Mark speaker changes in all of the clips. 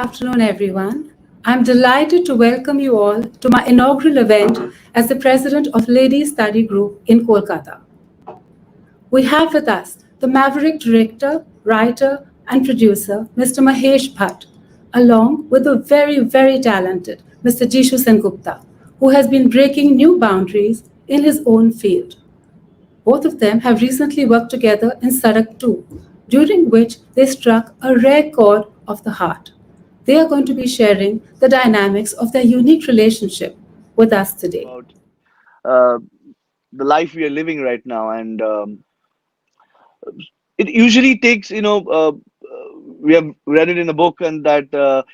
Speaker 1: afternoon, everyone. I'm delighted to welcome you all to my inaugural event as the president of Ladies Study Group in Kolkata. We have with us the maverick director, writer, and producer, Mr. Mahesh Bhatt, along with the very talented Mr. Jisshu Sengupta, who has been breaking new boundaries in his own field. Both of them have recently worked together in Sarak 2, during which they struck a rare chord of the heart. They are going to be sharing the dynamics of their unique relationship with us today.
Speaker 2: About uh, the life we are living right now, and it usually takes, we have read it in a book, and that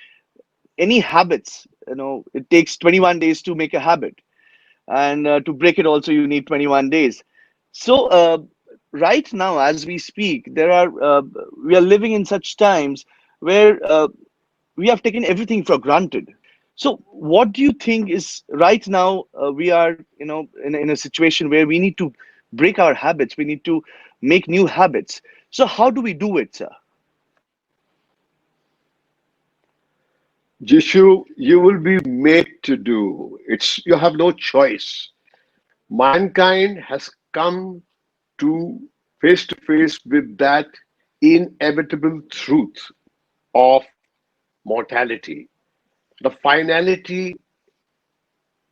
Speaker 2: any habits, it takes 21 days to make a habit, and to break it also you need 21 days. So right now, as we speak, we are living in such times where we have taken everything for granted. So, what do you think is right now? We are, in a situation where we need to break our habits. We need to make new habits. So, how do we do it, sir?
Speaker 3: Jishu, you will be made to do. You have no choice. Mankind has come to face with that inevitable truth of mortality. The finality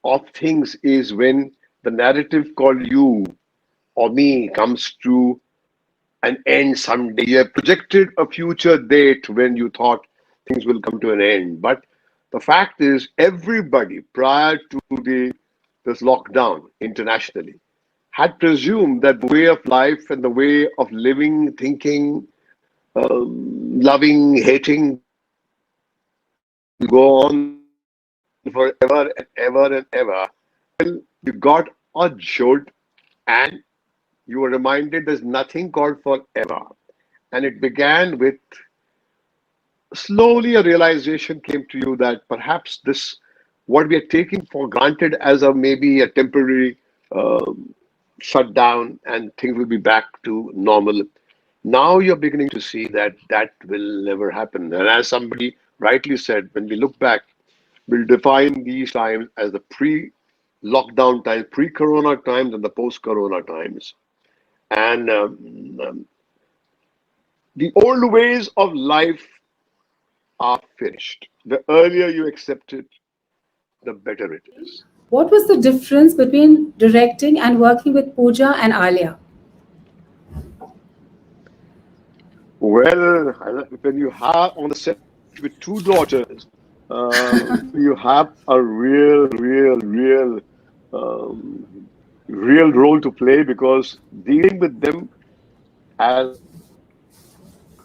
Speaker 3: of things is when the narrative called you or me comes to an end someday. You have projected a future date when you thought things will come to an end. But the fact is, everybody prior to this lockdown internationally had presumed that the way of life and the way of living, thinking, loving, hating will go on forever and ever and ever. You got a jolt and you were reminded there's nothing called forever. And it began with slowly a realization came to you that perhaps this, what we are taking for granted as a maybe a temporary shutdown and things will be back to normal. Now you're beginning to see that that will never happen. And as somebody rightly said, when we look back, we'll define these times as the pre-lockdown times, pre-corona times, and the post-corona times. And the old ways of life are finished. The earlier you accept it, the better it is.
Speaker 1: What was the difference between directing and working with Pooja and Alia?
Speaker 3: Well, when you have on the set with two daughters, you have a um, real role to play because dealing with them as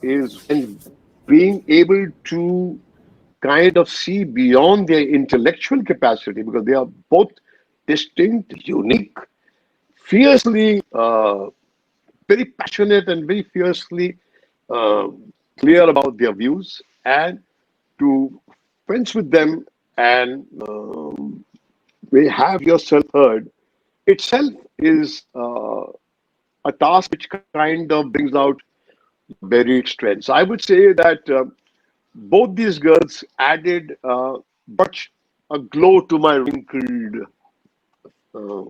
Speaker 3: is and being able to kind of see beyond their intellectual capacity because they are both distinct, unique, fiercely, very passionate and very fiercely uh, clear about their views and to fence with them and we have yourself heard itself is a task which kind of brings out buried strengths. I would say that both these girls added much a glow to my wrinkled uh,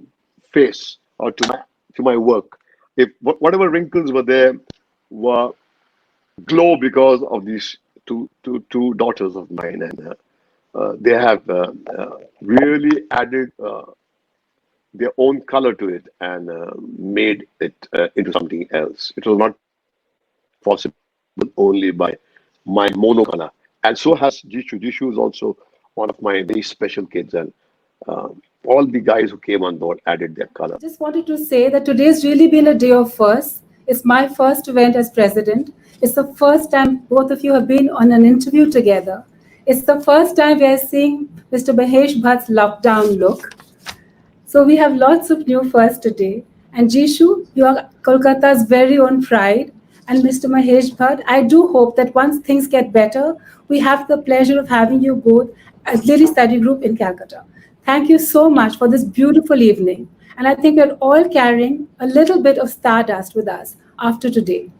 Speaker 3: face or to my work. If whatever wrinkles were there were glow because of these two daughters of mine, and they have really added their own color to it and made it into something else. It was not possible only by my monocolor. And so has Jishu. Jishu is also one of my very special kids, and uh, all the guys who came on board added their color.
Speaker 1: Just wanted to say that today's really been a day of firsts. It's my first event as president. It's the first time both of you have been on an interview together. It's the first time we are seeing Mr. Mahesh Bhatt's lockdown look. So we have lots of new firsts today. And Jishu, you are Kolkata's very own pride. And Mr. Mahesh Bhatt, I do hope that once things get better, we have the pleasure of having you both at Lily Study Group in Calcutta. Thank you so much for this beautiful evening. And I think we're all carrying a little bit of stardust with us after today.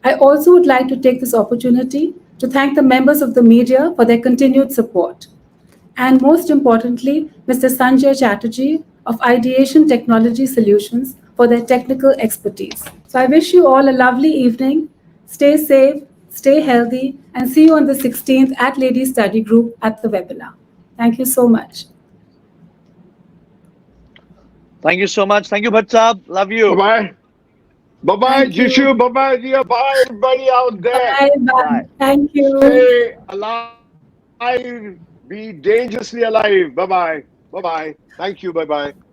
Speaker 1: I also would like to take this opportunity to thank the members of the media for their continued support, and most importantly, Mr. Sanjay Chatterjee of Ideation Technology Solutions for their technical expertise. So I wish you all a lovely evening. Stay safe, stay healthy, and see you on the 16th at Ladies Study Group at the webinar. Thank you so much.
Speaker 2: Thank you so much. Thank you, Bhatt Saab. Love
Speaker 3: Bye
Speaker 2: you.
Speaker 3: bye. Bye bye,
Speaker 1: Thank you.
Speaker 3: Jisshu. Bye bye, dear. Bye, everybody out there.
Speaker 1: Bye bye.
Speaker 2: Bye.
Speaker 1: Thank you.
Speaker 3: Stay alive. Be dangerously alive. Bye bye. Bye bye. Thank you. Bye bye.